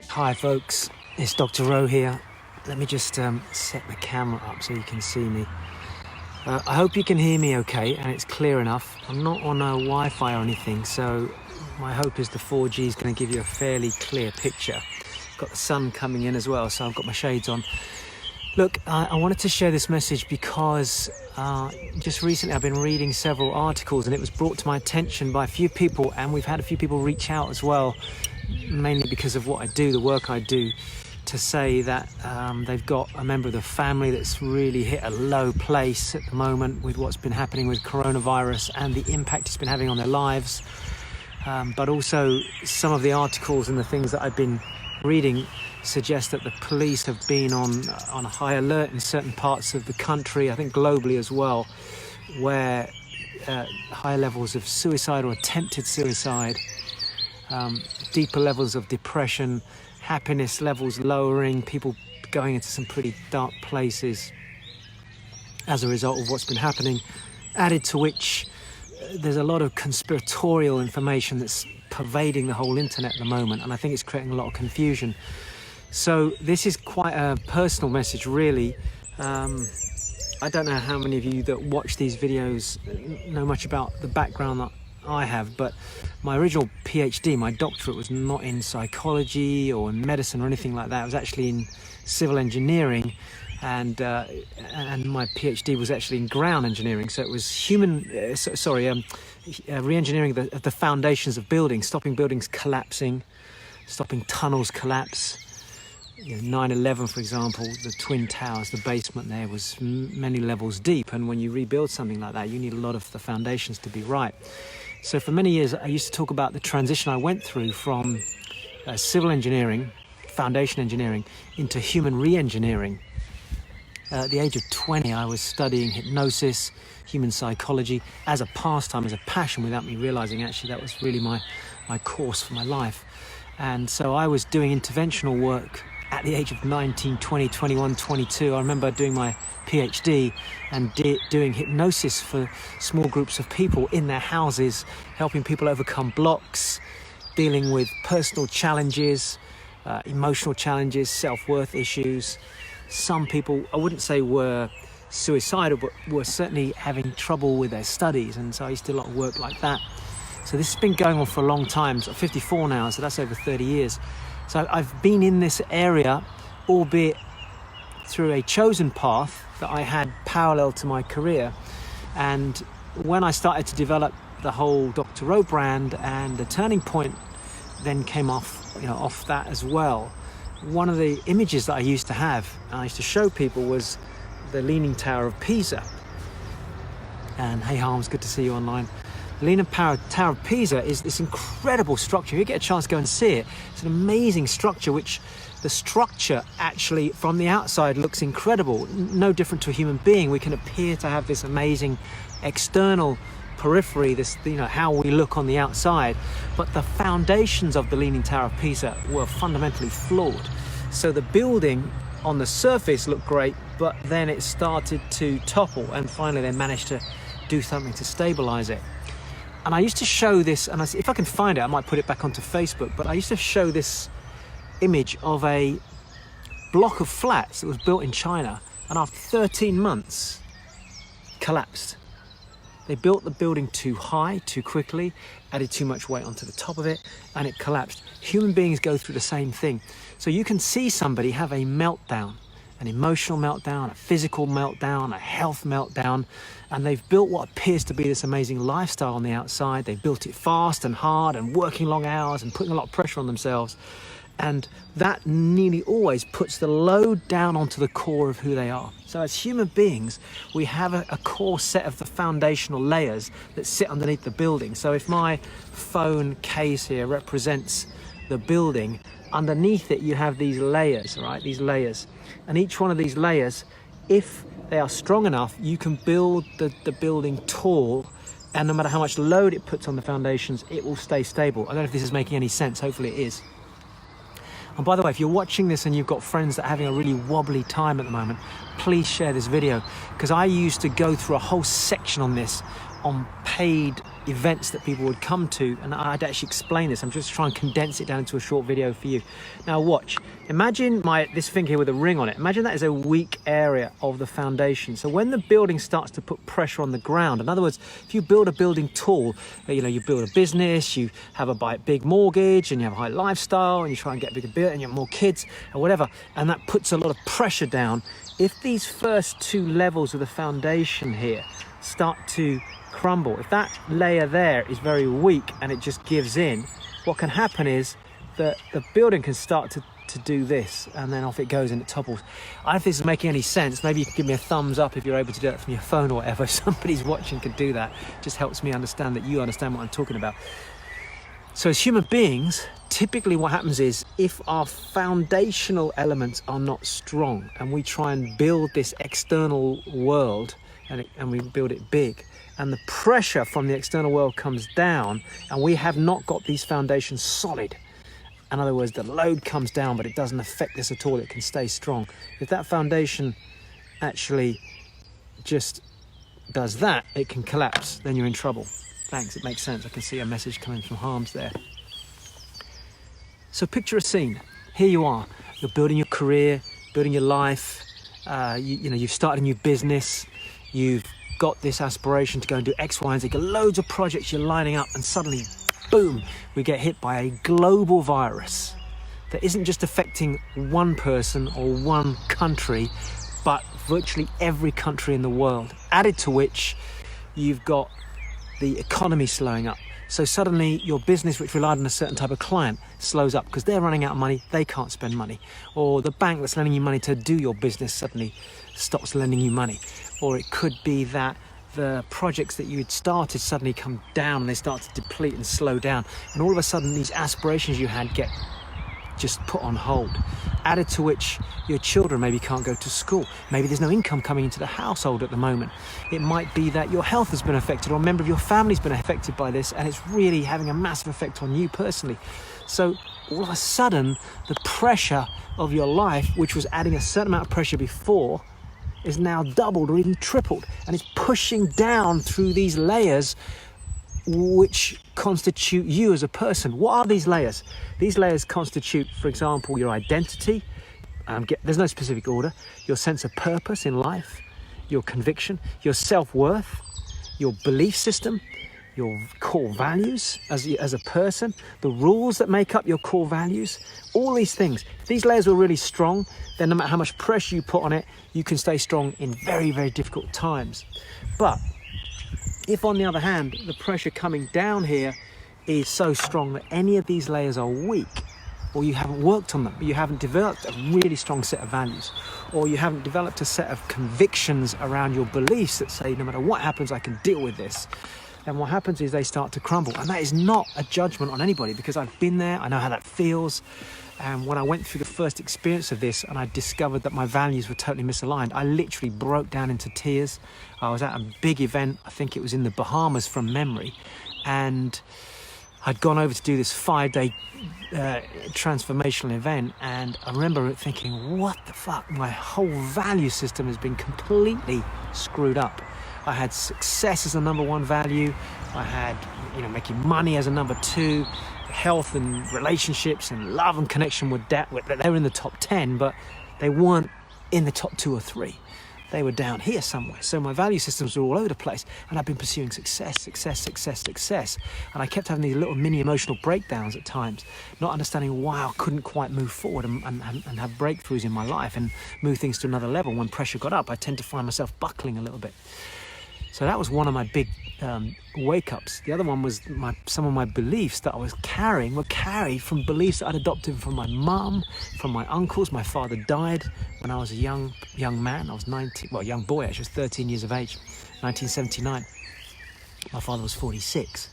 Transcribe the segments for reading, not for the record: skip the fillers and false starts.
Hi folks, it's Dr. Rowe here. Let me just set the camera up so you can see me. I hope you can hear me okay and it's clear enough. I'm not on a Wi-Fi or anything, so my hope is the 4G is going to give you a fairly clear picture. Got the sun coming in as well, so I've got my shades on. Look, I wanted to share this message because just recently I've been reading several articles and it was brought to my attention by a few people, and we've had a few people reach out as well, mainly because of what I do, the work I do, to say that they've got a member of the family that's really hit a low place at the moment with what's been happening with coronavirus and the impact it's been having on their lives. But also some of the articles and the things that I've been reading suggest that the police have been on a high alert in certain parts of the country, I think globally as well, where high levels of suicide or attempted suicide, deeper levels of depression, happiness levels lowering, people going into some pretty dark places as a result of what's been happening, added to which there's a lot of conspiratorial information that's pervading the whole internet at the moment, and I think it's creating a lot of confusion. So this is quite a personal message, really. I don't know how many of you that watch these videos know much about the background that I have, but my original PhD, my doctorate, was not in psychology or in medicine or anything like that. It was actually in civil engineering, and my PhD was actually in ground engineering. So it was re-engineering the foundations of buildings, stopping buildings collapsing, stopping tunnels collapse. 9/11, for example, the Twin Towers, the basement there was many levels deep, and when you rebuild something like that, you need a lot of the foundations to be right. So for many years, I used to talk about the transition I went through from civil engineering, foundation engineering, into human re-engineering. At the age of 20, I was studying hypnosis, human psychology, as a pastime, as a passion, without me realizing actually that was really my course for my life. And so I was doing interventional work at the age of 19, 20, 21, 22. I remember doing my PhD and doing hypnosis for small groups of people in their houses, helping people overcome blocks, dealing with personal challenges, emotional challenges, self-worth issues. Some people, I wouldn't say were suicidal, but were certainly having trouble with their studies, and so I used to do a lot of work like that. So this has been going on for a long time. So I'm 54 now, so that's over 30 years. So I've been in this area, albeit through a chosen path that I had parallel to my career. And when I started to develop the whole Dr. Rowe brand, and the turning point then came off that as well. One of the images that I used to have, and I used to show people, was the Leaning Tower of Pisa. And hey Harms, good to see you online. The Leaning Tower of Pisa is this incredible structure. If you get a chance to go and see it, it's an amazing structure, which the structure actually from the outside looks incredible, no different to a human being. We can appear to have this amazing external periphery, this, how we look on the outside, but the foundations of the Leaning Tower of Pisa were fundamentally flawed. So the building on the surface looked great, but then it started to topple, and finally they managed to do something to stabilize it. And I used to show this, and if I can find it, I might put it back onto Facebook, but I used to show this image of a block of flats that was built in China, and after 13 months, collapsed. They built the building too high, too quickly, added too much weight onto the top of it, and it collapsed. Human beings go through the same thing. So you can see somebody have a meltdown, an emotional meltdown, a physical meltdown, a health meltdown, and they've built what appears to be this amazing lifestyle on the outside. They've built it fast and hard and working long hours and putting a lot of pressure on themselves. And that nearly always puts the load down onto the core of who they are. So as human beings, we have a core set of the foundational layers that sit underneath the building. So if my phone case here represents the building, underneath it you have these layers, right? These layers. And each one of these layers, if they are strong enough, you can build the building tall, and no matter how much load it puts on the foundations, it will stay stable. I don't know if this is making any sense. Hopefully it is. And by the way, if you're watching this and you've got friends that are having a really wobbly time at the moment, please share this video, because I used to go through a whole section on this on paid events that people would come to, and I'd actually explain this. I'm just trying to condense it down into a short video for you. Now watch. Imagine this thing here with a ring on it. Imagine that is a weak area of the foundation. So when the building starts to put pressure on the ground, in other words, if you build a building tall, you build a business, you have a big mortgage, and you have a high lifestyle, and you try and get a bigger build, and you have more kids, or whatever, and that puts a lot of pressure down. If these first two levels of the foundation here start to crumble, if that layer there is very weak and it just gives in, what can happen is that the building can start to do this, and then off it goes and it topples. I don't know if this is making any sense. Maybe you can give me a thumbs up if you're able to do that from your phone or whatever. If somebody's watching could do that. It just helps me understand that you understand what I'm talking about. So as human beings, typically what happens is if our foundational elements are not strong and we try and build this external world and we build it big, and the pressure from the external world comes down and we have not got these foundations solid. In other words, the load comes down but it doesn't affect this at all, it can stay strong. If that foundation actually just does that, it can collapse, then you're in trouble. Thanks, it makes sense. I can see a message coming from Harms there. So picture a scene. Here you are, you're building your career, building your life, you've started a new business, you've got this aspiration to go and do X, Y, and Z, loads of projects you're lining up, and suddenly, boom, we get hit by a global virus that isn't just affecting one person or one country, but virtually every country in the world. Added to which, you've got the economy slowing up. So suddenly your business, which relied on a certain type of client, slows up because they're running out of money, they can't spend money. Or the bank that's lending you money to do your business suddenly stops lending you money. Or it could be that the projects that you had started suddenly come down and they start to deplete and slow down. And all of a sudden these aspirations you had get just put on hold. Added to which your children maybe can't go to school. Maybe there's no income coming into the household at the moment. It might be that your health has been affected or a member of your family's been affected by this, and it's really having a massive effect on you personally. So all of a sudden the pressure of your life, which was adding a certain amount of pressure before, is now doubled or even tripled, and it's pushing down through these layers which constitute you as a person. What are these layers? These layers constitute, for example, your identity. There's no specific order. Your sense of purpose in life, your conviction, your self-worth, your belief system, your core values as a person, the rules that make up your core values, all these things. If these layers were really strong, then no matter how much pressure you put on it, you can stay strong in very, very difficult times. But if, on the other hand, the pressure coming down here is so strong that any of these layers are weak, or you haven't worked on them, you haven't developed a really strong set of values, or you haven't developed a set of convictions around your beliefs that say, no matter what happens, I can deal with this, then what happens is they start to crumble. And that is not a judgment on anybody, because I've been there, I know how that feels. And when I went through the first experience of this and I discovered that my values were totally misaligned, I literally broke down into tears. I was at a big event, I think it was in the Bahamas from memory, and I'd gone over to do this 5-day transformational event, and I remember thinking, what the fuck? My whole value system has been completely screwed up. I had success as a number one value. I had, making money as a number two. Health and relationships and love and connection were they were in the top 10, but they weren't in the top 2 or 3. They were down here somewhere. So my value systems were all over the place, and I've been pursuing success. And I kept having these little mini emotional breakdowns at times, not understanding why I couldn't quite move forward and have breakthroughs in my life and move things to another level. When pressure got up, I tend to find myself buckling a little bit. So that was one of my big wake-ups. The other one was some of my beliefs that I was carrying were carried from beliefs that I'd adopted from my mum, from my uncles. My father died when I was a young man. I was young boy, actually, I was 13 years of age, 1979. My father was 46.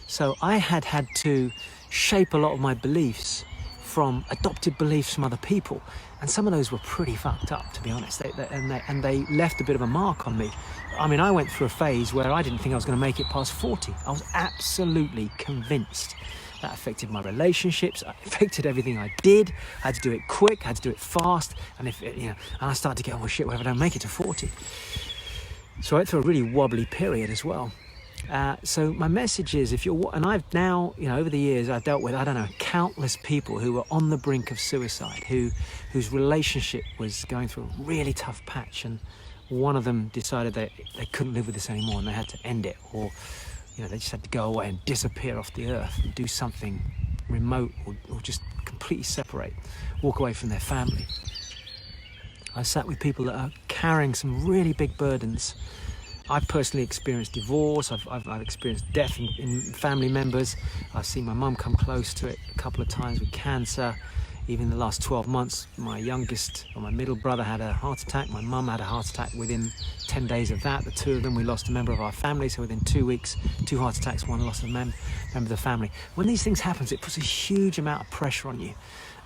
So I had to shape a lot of my beliefs from adopted beliefs from other people. And some of those were pretty fucked up, to be honest. They left a bit of a mark on me. I mean, I went through a phase where I didn't think I was going to make it past 40. I was absolutely convinced. That affected my relationships. It affected everything I did. I had to do it quick. I had to do it fast. And and I started to get, oh shit, what if I don't make it to 40? So I went through a really wobbly period as well. So my message is, and I've now, over the years, I've dealt with, countless people who were on the brink of suicide, whose relationship was going through a really tough patch, and one of them decided they couldn't live with this anymore and they had to end it, or they just had to go away and disappear off the earth and do something remote, or just completely separate, walk away from their family. I sat with people that are carrying some really big burdens. I've personally experienced divorce, I've experienced death in family members. I've seen my mum come close to it a couple of times with cancer. Even in the last 12 months, my middle brother had a heart attack. My mum had a heart attack within 10 days of that. The two of them, we lost a member of our family. So within 2 weeks, 2 heart attacks, one loss of a member of the family. When these things happen, it puts a huge amount of pressure on you.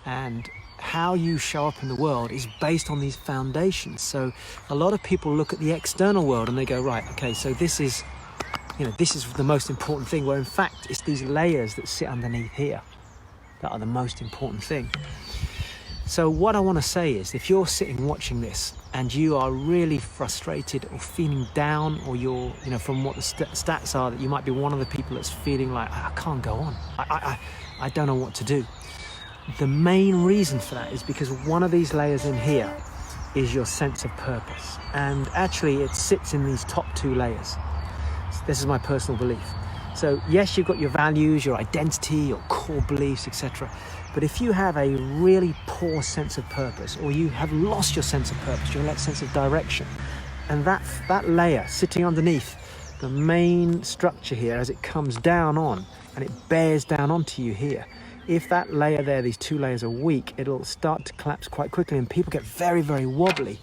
And how you show up in the world is based on these foundations. So a lot of people look at the external world and they go, right, okay, so this is the most important thing, where in fact it's these layers that sit underneath here that are the most important thing. So what I want to say is, if you're sitting watching this and you are really frustrated or feeling down, or you're, from what the stats are, that you might be one of the people that's feeling like, I can't go on, I don't know what to do. The main reason for that is because one of these layers in here is your sense of purpose. And actually it sits in these top 2 layers. This is my personal belief. So yes, you've got your values, your identity, your core beliefs, etc. But if you have a really poor sense of purpose, or you have lost your sense of purpose, your sense of direction, and that layer sitting underneath the main structure here, as it comes down on and it bears down onto you here, if that layer there, these 2 layers are weak, it'll start to collapse quite quickly and people get very, very wobbly.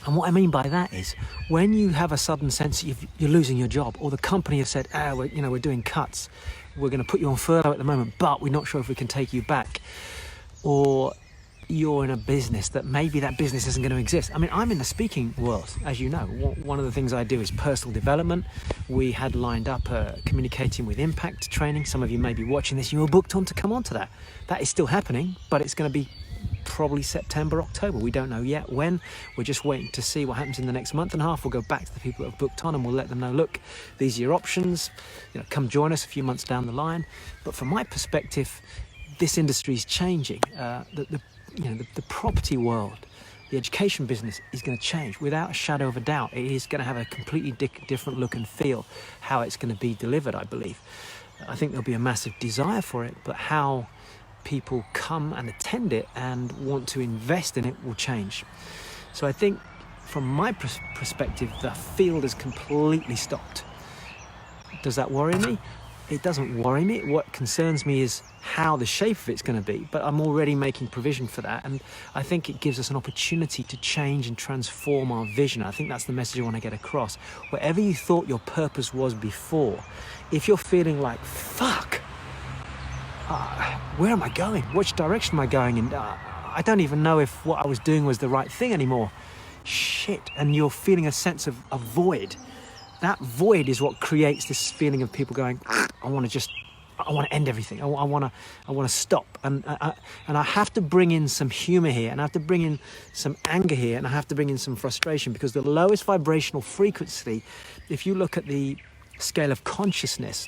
And what I mean by that is, when you have a sudden sense that you're losing your job, or the company has said, we're doing cuts, we're going to put you on furlough at the moment, but we're not sure if we can take you back, or you're in a business that maybe that business isn't going to exist. I mean, I'm in the speaking world, as you know. One of the things I do is personal development. We had lined up communicating with impact training. Some of you may be watching this, you were booked on to come on to that. That is still happening, but it's going to be probably September, October. We don't know yet when. We're just waiting to see what happens in the next month and a half. We'll go back to the people that have booked on and we'll let them know, look, these are your options. Come join us a few months down the line. But from my perspective, this industry is changing. The property world, the education business is going to change without a shadow of a doubt. It is going to have a completely different look and feel, how it's going to be delivered, I believe. I think there'll be a massive desire for it, but how people come and attend it and want to invest in it will change. So I think from my perspective, the field has completely stopped. Does that worry me? It doesn't worry me. What concerns me is how the shape of it's going to be, but I'm already making provision for that, and I think it gives us an opportunity to change and transform our vision. I think that's the message I want to get across. Wherever you thought your purpose was before, if you're feeling like, fuck, where am I going? Which direction am I going in? I don't even know if what I was doing was the right thing anymore. Shit. And you're feeling a sense of a void. That void is what creates this feeling of people going, I want to end everything. I want to stop. And I have to bring in some humor here, and I have to bring in some anger here, and I have to bring in some frustration, because the lowest vibrational frequency, if you look at the scale of consciousness,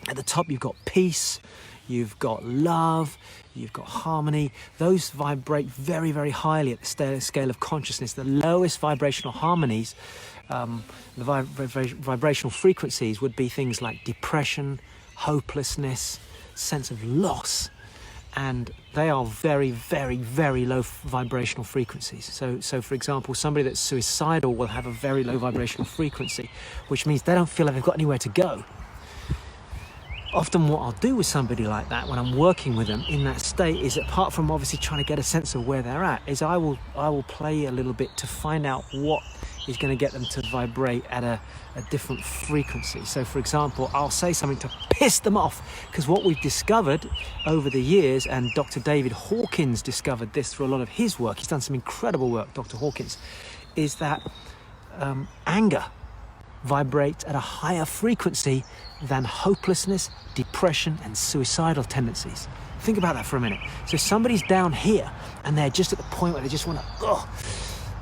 at the top you've got peace, you've got love, you've got harmony. Those vibrate very, very highly at the scale of consciousness. The lowest vibrational harmonies, the vibrational frequencies would be things like depression, hopelessness, sense of loss, and they are very, very, very low vibrational frequencies. So for example, somebody that's suicidal will have a very low vibrational frequency, which means they don't feel like they've got anywhere to go. Often what I'll do with somebody like that when I'm working with them in that state is, apart from obviously trying to get a sense of where they're at, is I will play a little bit to find out what is going to get them to vibrate at a different frequency. So for example, I'll say something to piss them off, because what we've discovered over the years, and Dr. David Hawkins discovered this through a lot of his work, he's done some incredible work, Dr. Hawkins, is that anger vibrates at a higher frequency than hopelessness, depression, and suicidal tendencies. Think about that for a minute. So somebody's down here and they're just at the point where they just want to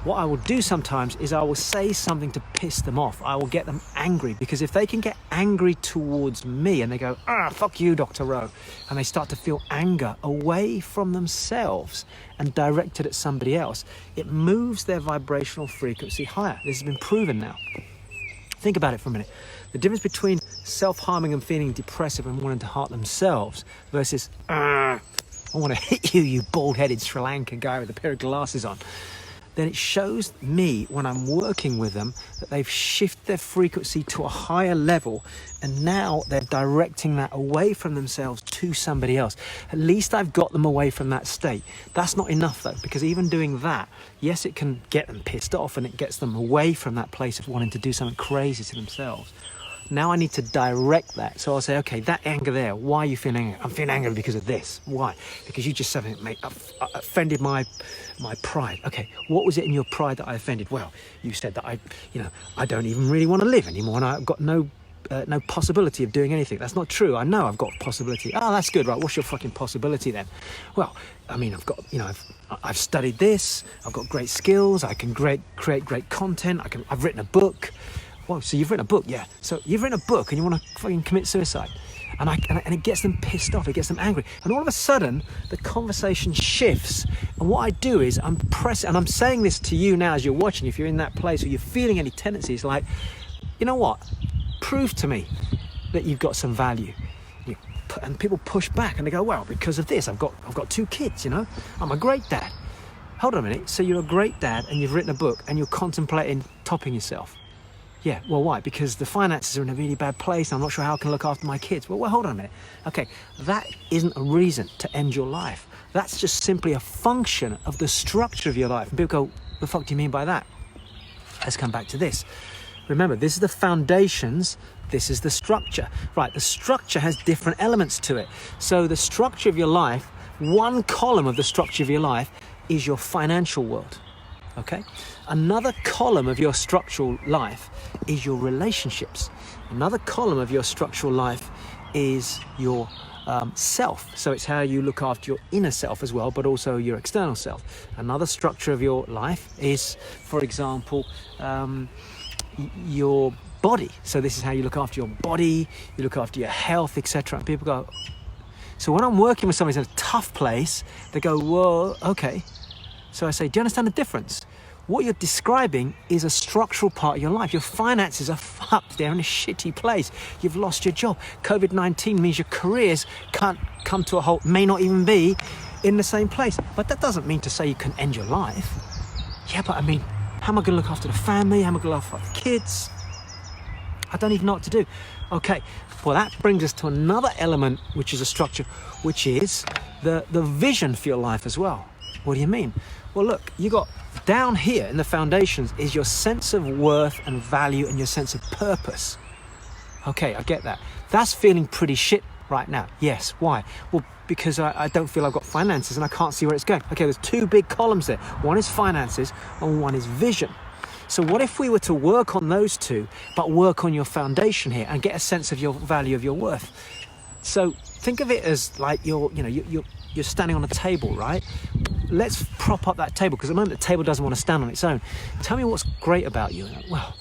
what I will do sometimes is I will say something to piss them off. I will get them angry, because if they can get angry towards me and they go, fuck you, Dr. Rowe, and they start to feel anger away from themselves and directed at somebody else, it moves their vibrational frequency higher. This has been proven now. Think about it for a minute. The difference between self-harming and feeling depressive and wanting to hurt themselves versus, I want to hit you, you bald-headed Sri Lankan guy with a pair of glasses on. Then it shows me, when I'm working with them, that they've shifted their frequency to a higher level, and now they're directing that away from themselves to somebody else. At least I've got them away from that state. That's not enough though, because even doing that, yes, it can get them pissed off and it gets them away from that place of wanting to do something crazy to themselves. Now I need to direct that. So I'll say, okay, that anger there, why are you feeling angry? I'm feeling angry because of this. Why? Because you just something offended my pride. Okay, what was it in your pride that I offended? Well, you said that I don't even really want to live anymore, and I've got no possibility of doing anything. That's not true. I know I've got possibility. Oh, that's good, right? What's your fucking possibility then? Well, I mean, I've studied this. I've got great skills. I can create great content. I've written a book. Whoa, so you've written a book, yeah. So you've written a book and you want to fucking commit suicide. And it gets them pissed off, it gets them angry. And all of a sudden, the conversation shifts. And what I do is I'm pressing, and I'm saying this to you now as you're watching, if you're in that place or you're feeling any tendencies, like, you know what? Prove to me that you've got some value. And people push back and they go, well, because of this, I've got 2 kids, I'm a great dad. Hold on a minute, so you're a great dad and you've written a book and you're contemplating topping yourself. Yeah, well, why? Because the finances are in a really bad place. I'm not sure how I can look after my kids. Well, hold on a minute. Okay, that isn't a reason to end your life. That's just simply a function of the structure of your life. And people go, the fuck do you mean by that? Let's come back to this. Remember, this is the foundations. This is the structure. Right, the structure has different elements to it. So the structure of your life, one column of the structure of your life is your financial world. Okay? Another column of your structural life is your relationships. Another column of your structural life is your self. So it's how you look after your inner self as well, but also your external self. Another structure of your life is, for example, your body. So this is how you look after your body, you look after your health, etc. And people go, so when I'm working with somebody who's in a tough place, they go, whoa, okay. So I say, do you understand the difference? What you're describing is a structural part of your life. Your finances are fucked. They're in a shitty place. You've lost your job. COVID-19 means your careers can't come to a halt, may not even be in the same place. But that doesn't mean to say you can end your life. Yeah, but I mean, how am I going to look after the family? How am I going to look after the kids? I don't even know what to do. Okay, well, that brings us to another element, which is a structure, which is the vision for your life as well. What do you mean? Well, look, you got down here in the foundations is your sense of worth and value and your sense of purpose. Okay, I get that. That's feeling pretty shit right now. Yes, why? Well, because I don't feel I've got finances and I can't see where it's going. Okay, there's 2 big columns there. One is finances and one is vision. So what if we were to work on those 2, but work on your foundation here and get a sense of your value, of your worth? So think of it as like you're standing on a table, right? Let's prop up that table, because at the moment the table doesn't want to stand on its own. Tell me what's great about you. Well,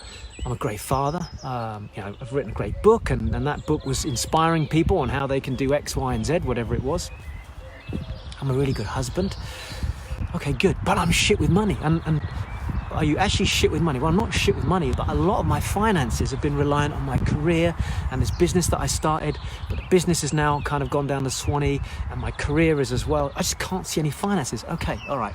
I'm a great father. I've written a great book, and that book was inspiring people on how they can do X, Y, and Z, whatever it was. I'm a really good husband. Okay, good. But I'm shit with money. And are you actually shit with money? Well, I'm not shit with money, but a lot of my finances have been reliant on my career and this business that I started, but the business has now kind of gone down the Swanee, and my career is as well. I just can't see any finances. Okay, all right.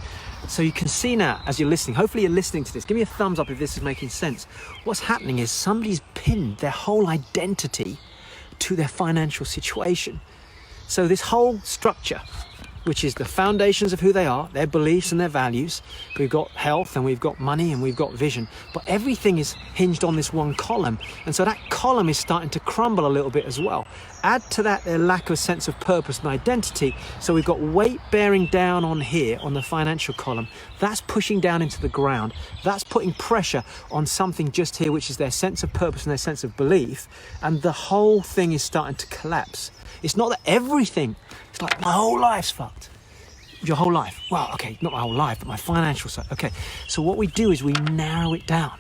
So you can see now as you're listening, hopefully you're listening to this. Give me a thumbs up if this is making sense. What's happening is somebody's pinned their whole identity to their financial situation. So this whole structure, which is the foundations of who they are, their beliefs and their values. We've got health and we've got money and we've got vision, but everything is hinged on this one column. And so that column is starting to crumble a little bit as well. Add to that their lack of sense of purpose and identity. So we've got weight bearing down on here on the financial column. That's pushing down into the ground. That's putting pressure on something just here, which is their sense of purpose and their sense of belief. And the whole thing is starting to collapse. It's not that everything, it's like my whole life's fucked. your whole life. Well, okay, not my whole life, but my financial side. Okay, so what we do is we narrow it down.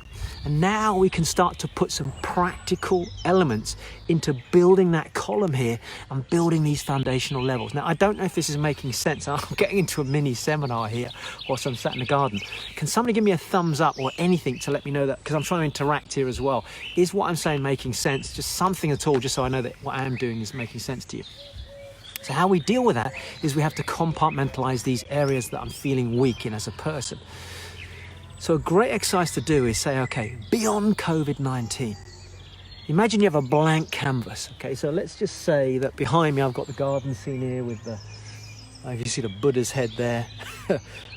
And now we can start to put some practical elements into building that column here and building these foundational levels. Now, I don't know if this is making sense. I'm getting into a mini seminar here whilst I'm sat in the garden. Can somebody give me a thumbs up or anything to let me know that? Because I'm trying to interact here as well. Is what I'm saying making sense? Just something at all, just so I know that what I am doing is making sense to you. So how we deal with that is we have to compartmentalize these areas that I'm feeling weak in as a person. So a great exercise to do is say, okay, beyond COVID-19, imagine you have a blank canvas. Okay, so let's just say that behind me I've got the garden scene here with the, if you see the Buddha's head there,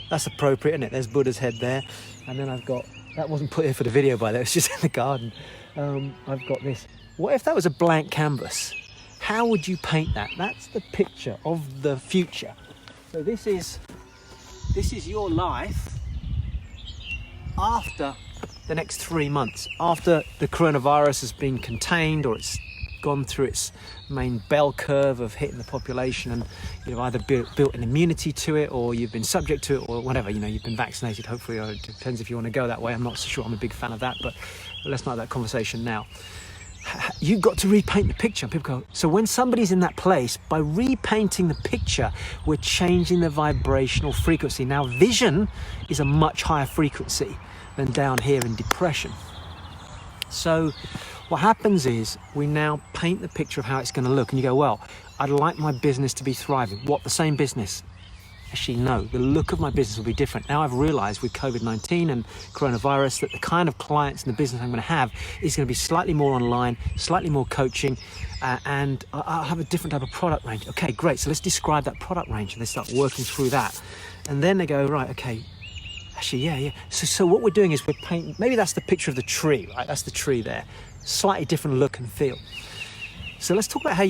that's appropriate, isn't it? There's Buddha's head there. And then I've got, that wasn't put here for the video by the way, it's just in the garden. I've got this. What if that was a blank canvas? How would you paint that? That's the picture of the future. So this is your life after the next 3 months, after the coronavirus has been contained or it's gone through its main bell curve of hitting the population, and you've either built an immunity to it or you've been subject to it or whatever, you've been vaccinated hopefully, or it depends if you want to go that way. I'm not so sure I'm a big fan of that, but let's not have that conversation now. You've got to repaint the picture. People go, so when somebody's in that place, by repainting the picture, we're changing the vibrational frequency. Now, vision is a much higher frequency than down here in depression. So what happens is we now paint the picture of how it's going to look. And you go, well, I'd like my business to be thriving. What, the same business? Actually, no, the look of my business will be different. Now I've realized with COVID-19 and coronavirus that the kind of clients and the business I'm going to have is going to be slightly more online, slightly more coaching, and I'll have a different type of product range. Okay, great. So let's describe that product range, and they start working through that. And then they go, right, okay, actually, yeah. So what we're doing is we're painting, maybe that's the picture of the tree, right? That's the tree there. Slightly different look and feel. So let's talk about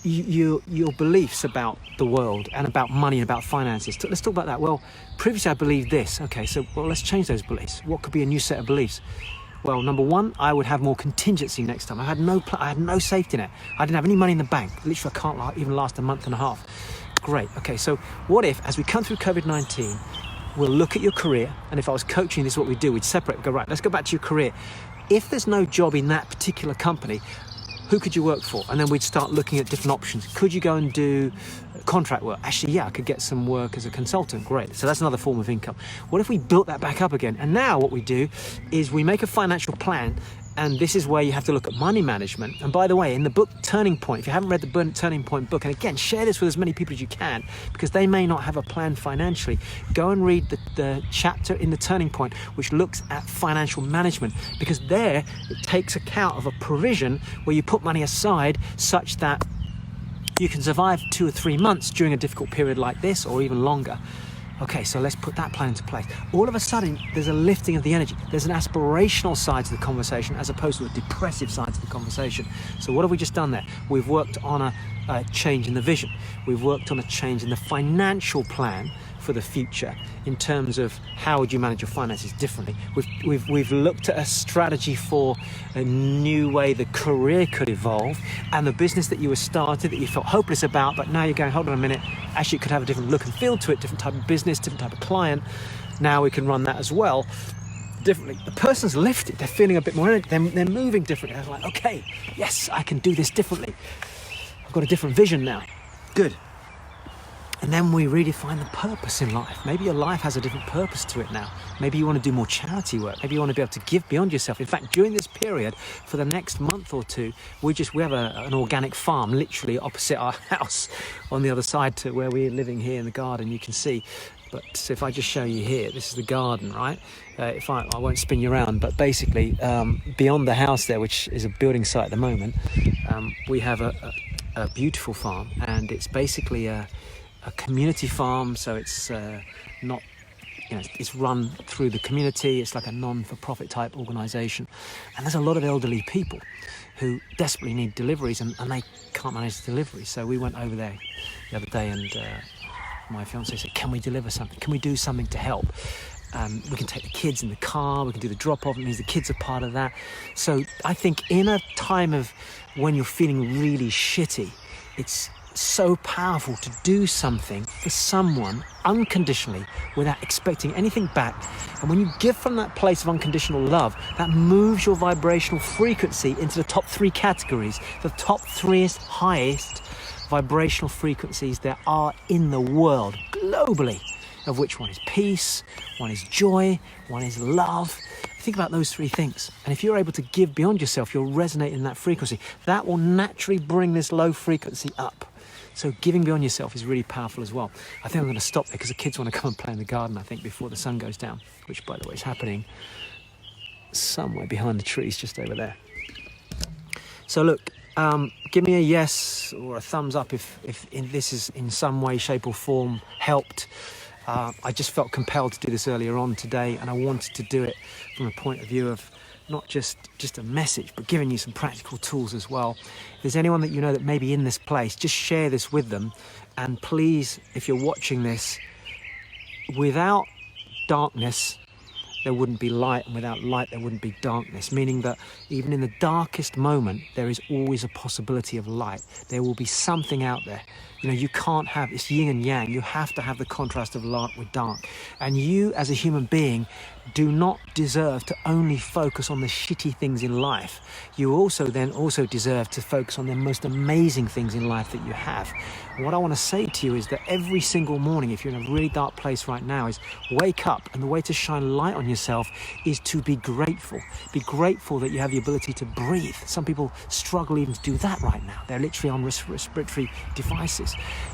your beliefs about the world and about money and about finances. Let's talk about that. Well, previously I believed this. Okay, so let's change those beliefs. What could be a new set of beliefs? Well, number one, I would have more contingency next time. I had no safety net. I didn't have any money in the bank. Literally, I can't even last a month and a half. Great. Okay, so what if, as we come through COVID-19, we'll look at your career, and if I was coaching, this is what we'd do. We'd separate, go, right, let's go back to your career. If there's no job in that particular company, who could you work for? And then we'd start looking at different options. Could you go and do contract work? Actually, yeah, I could get some work as a consultant. Great. So that's another form of income. What if we built that back up again? And now what we do is we make a financial plan, and this is where you have to look at money management. And by the way, in the book Turning Point, if you haven't read the Turning Point book, and again, share this with as many people as you can, because they may not have a plan financially, go and read the chapter in the Turning Point, which looks at financial management, because there it takes account of a provision where you put money aside such that you can survive 2 or 3 months during a difficult period like this, or even longer. Okay, so let's put that plan into place. All of a sudden, there's a lifting of the energy. There's an aspirational side to the conversation as opposed to a depressive side to the conversation. So what have we just done there? We've worked on a change in the vision. We've worked on a change in the financial plan for the future in terms of how would you manage your finances differently. We've looked at a strategy for a new way the career could evolve, and the business that you were started that you felt hopeless about, but now you're going, hold on a minute, actually it could have a different look and feel to it, different type of business, different type of client. Now we can run that as well differently. The person's lifted, they're feeling a bit more energy, they're moving differently. They're like, okay, yes, I can do this differently. I've got a different vision now. Good. And then we redefine the purpose in life. Maybe your life has a different purpose to it now. Maybe you want to do more charity work. Maybe you want to be able to give beyond yourself. In fact, during this period, for the next month or two, we have an organic farm literally opposite our house on the other side to where we're living here in the garden, you can see. But so if I just show you here, this is the garden, right? If I won't spin you around, but basically beyond the house there, which is a building site at the moment, we have a beautiful farm, and it's basically a community farm, so it's not, it's run through the community. It's like a non-for-profit type organisation, and there's a lot of elderly people who desperately need deliveries, and they can't manage the delivery. So we went over there the other day, and my fiance said, can we deliver something? Can we do something to help? We can take the kids in the car, we can do the drop-off. It means the kids are part of that. So I think in a time of when you're feeling really shitty, it's so powerful to do something for someone unconditionally without expecting anything back. And when you give from that place of unconditional love, that moves your vibrational frequency into the top 3 categories, the top 3 highest vibrational frequencies there are in the world globally, of which one is peace, one is joy, one is love. Think about those 3 things. And if you're able to give beyond yourself, you'll resonate in that frequency. That will naturally bring this low frequency up. So giving beyond yourself is really powerful as well. I think I'm going to stop there because the kids want to come and play in the garden, I think, before the sun goes down, which, by the way, is happening somewhere behind the trees just over there. So look, give me a yes or a thumbs up if this is in some way, shape or form helped. I just felt compelled to do this earlier on today, and I wanted to do it from a point of view of not just a message, but giving you some practical tools as well. If there's anyone that you know that may be in this place, just share this with them. And please, if you're watching this, without darkness, there wouldn't be light, and without light, there wouldn't be darkness, meaning that even in the darkest moment, there is always a possibility of light. There will be something out there. You know, you can't have, it's yin and yang. You have to have the contrast of light with dark. And you, as a human being, do not deserve to only focus on the shitty things in life. You also deserve to focus on the most amazing things in life that you have. And what I want to say to you is that every single morning, if you're in a really dark place right now, is wake up. And the way to shine light on yourself is to be grateful. Be grateful that you have the ability to breathe. Some people struggle even to do that right now. They're literally on respiratory devices.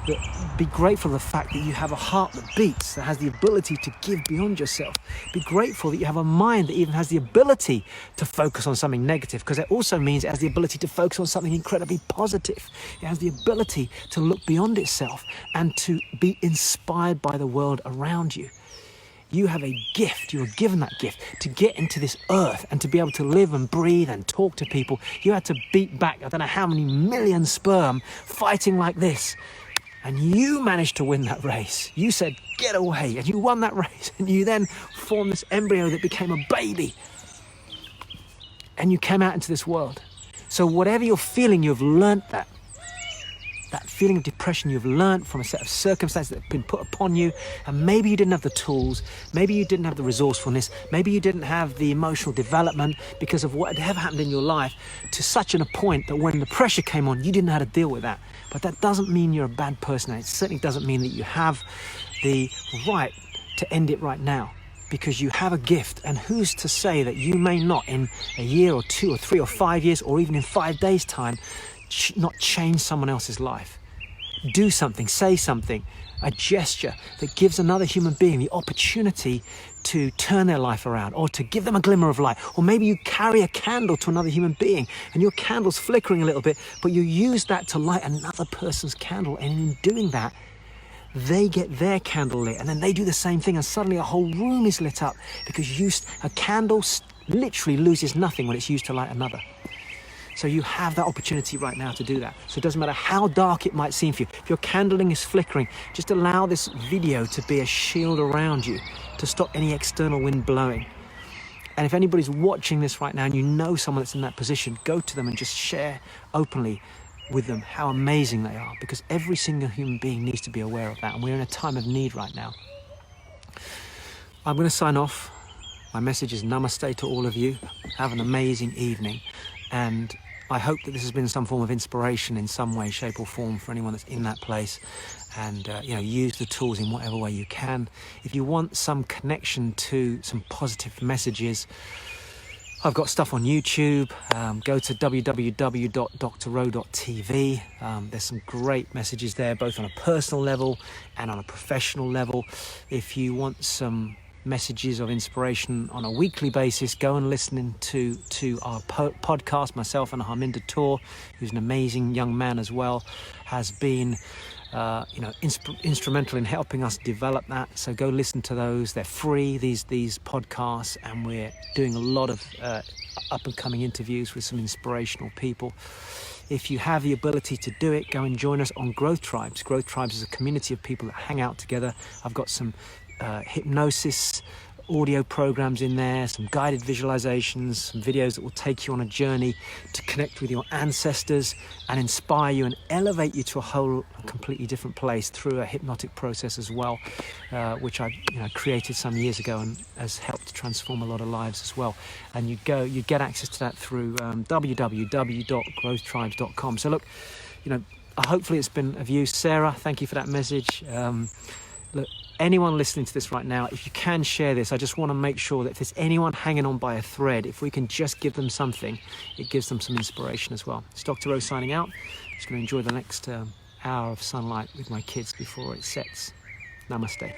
But be grateful for the fact that you have a heart that beats, that has the ability to give beyond yourself. Be grateful that you have a mind that even has the ability to focus on something negative, because it also means it has the ability to focus on something incredibly positive. It has the ability to look beyond itself and to be inspired by the world around you. You have a gift. You were given that gift to get into this earth and to be able to live and breathe and talk to people. You had to beat back, I don't know how many million sperm fighting like this. And you managed to win that race. You said, get away. And you won that race. And you then formed this embryo that became a baby. And you came out into this world. So whatever you're feeling, you've learnt that. That feeling of depression you've learnt from a set of circumstances that have been put upon you. And maybe you didn't have the tools. Maybe you didn't have the resourcefulness. Maybe you didn't have the emotional development because of what had happened in your life to such a point that when the pressure came on, you didn't know how to deal with that. But that doesn't mean you're a bad person. And it certainly doesn't mean that you have the right to end it right now, because you have a gift. And who's to say that you may not, in a year or 2 or 3 or 5 years, or even in 5 days' time, not change someone else's life? Do something, say something, a gesture that gives another human being the opportunity to turn their life around, or to give them a glimmer of light. Or maybe you carry a candle to another human being and your candle's flickering a little bit, but you use that to light another person's candle. And in doing that, they get their candle lit, and then they do the same thing, and suddenly a whole room is lit up, because a candle literally loses nothing when it's used to light another. So you have that opportunity right now to do that. So it doesn't matter how dark it might seem for you. If your candling is flickering, just allow this video to be a shield around you to stop any external wind blowing. And if anybody's watching this right now and you know someone that's in that position, go to them and just share openly with them how amazing they are, because every single human being needs to be aware of that. And we're in a time of need right now. I'm going to sign off. My message is namaste to all of you. Have an amazing evening. And I hope that this has been some form of inspiration in some way, shape or form for anyone that's in that place. And, use the tools in whatever way you can. If you want some connection to some positive messages, I've got stuff on YouTube. Go to www.drro.tv. There's some great messages there, both on a personal level and on a professional level. If you want some messages of inspiration on a weekly basis, go and listen to our podcast. Myself and Harminder Tour, who's an amazing young man as well, has been instrumental in helping us develop that. So go listen to those. They're free, these podcasts, and we're doing a lot of up and coming interviews with some inspirational people. If you have the ability to do it, go and join us on Growth Tribes. Growth Tribes is a community of people that hang out together. I've got some hypnosis audio programs in there, some guided visualizations, some videos that will take you on a journey to connect with your ancestors and inspire you and elevate you to a whole completely different place through a hypnotic process as well, which I created some years ago and has helped transform a lot of lives as well. And you get access to that through www.growthtribes.com. So look, hopefully it's been of use. Sarah, thank you for that message. Look, anyone listening to this right now, if you can share this, I just want to make sure that if there's anyone hanging on by a thread, if we can just give them something, it gives them some inspiration as well. It's Dr. Rose signing out. Just going to enjoy the next hour of sunlight with my kids before it sets. Namaste.